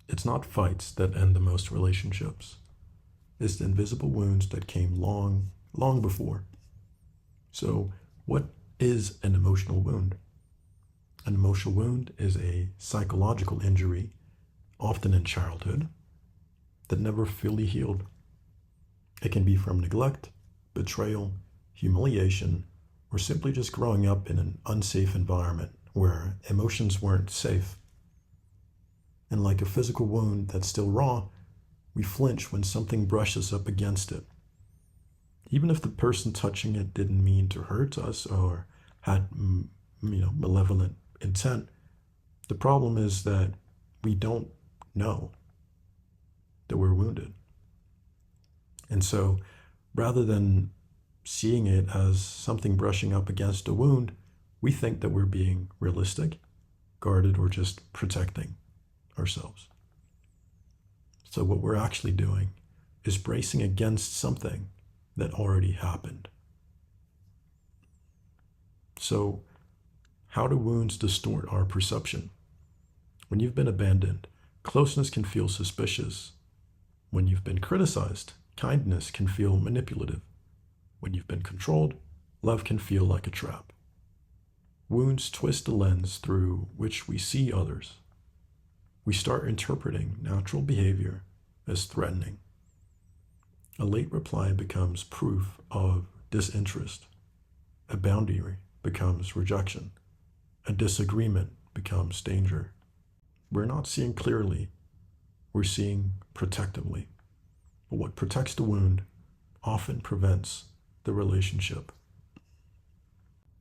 It's not fights that end the most relationships. It's the invisible wounds that came long, long before. So, what is an emotional wound? An emotional wound is a psychological injury, often in childhood, that never fully healed. It can be from neglect, betrayal, humiliation, or simply just growing up in an unsafe environment where emotions weren't safe. And like a physical wound that's still raw, we flinch when something brushes up against it. Even if the person touching it didn't mean to hurt us or had, malevolent intent, the problem is that we don't know that we're wounded. And so rather than seeing it as something brushing up against a wound, we think that we're being realistic, guarded, or just protecting ourselves. So what we're actually doing is bracing against something that already happened. So how do wounds distort our perception? When you've been abandoned, closeness can feel suspicious. When you've been criticized, kindness can feel manipulative. When you've been controlled, love can feel like a trap. Wounds twist the lens through which we see others. We start interpreting natural behavior as threatening. A late reply becomes proof of disinterest. A boundary becomes rejection. A disagreement becomes danger. We're not seeing clearly, we're seeing protectively. But what protects the wound often prevents the relationship.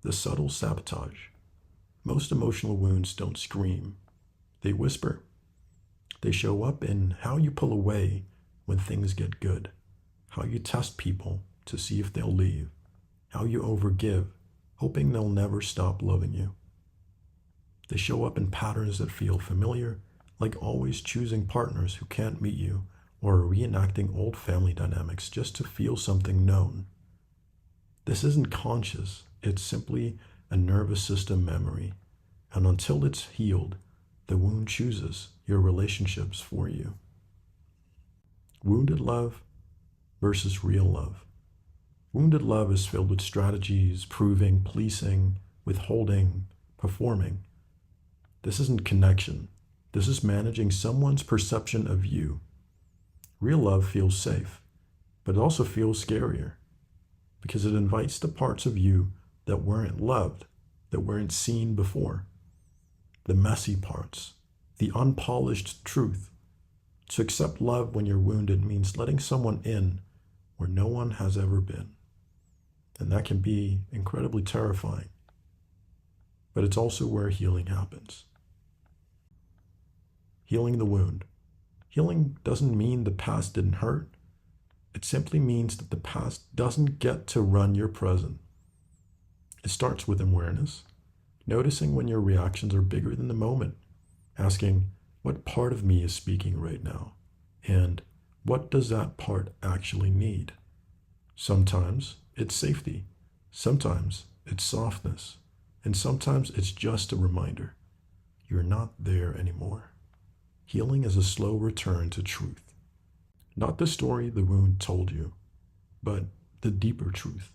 The subtle sabotage. Most emotional wounds don't scream, they whisper. They show up in how you pull away when things get good, how you test people to see if they'll leave, how you overgive, hoping they'll never stop loving you. They show up in patterns that feel familiar, like always choosing partners who can't meet you or reenacting old family dynamics just to feel something known. This isn't conscious, it's simply a nervous system memory, and until it's healed, the wound chooses your relationships for you. Wounded love versus real love. Wounded love is filled with strategies, proving, policing, withholding, performing. This isn't connection. This is managing someone's perception of you. Real love feels safe, but it also feels scarier because it invites the parts of you that weren't loved, that weren't seen before. The messy parts, the unpolished truth. To accept love when you're wounded means letting someone in where no one has ever been. And that can be incredibly terrifying. But it's also where healing happens. Healing the wound. Healing doesn't mean the past didn't hurt. It simply means that the past doesn't get to run your present. It starts with awareness, noticing when your reactions are bigger than the moment, asking, what part of me is speaking right now? And what does that part actually need? Sometimes it's safety, sometimes it's softness, and sometimes it's just a reminder. You're not there anymore. Healing is a slow return to truth. Not the story the wound told you, but the deeper truth.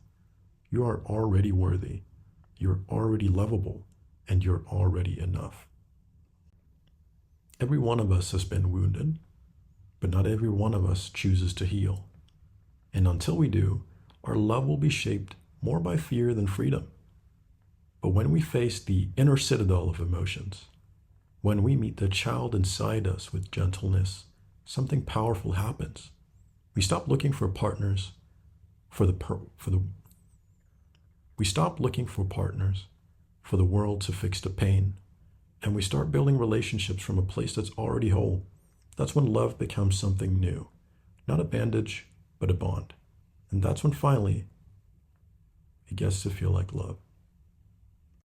You are already worthy, you're already lovable, and you're already enough. Every one of us has been wounded, but not every one of us chooses to heal. And until we do, our love will be shaped more by fear than freedom. But when we face the inner citadel of emotions, when we meet the child inside us with gentleness, something powerful happens. We stop looking for partners we stop looking for partners for the world to fix the pain, and we start building relationships from a place that's already whole. That's when love becomes something new, not a bandage, but a bond. And that's when finally it gets to feel like love.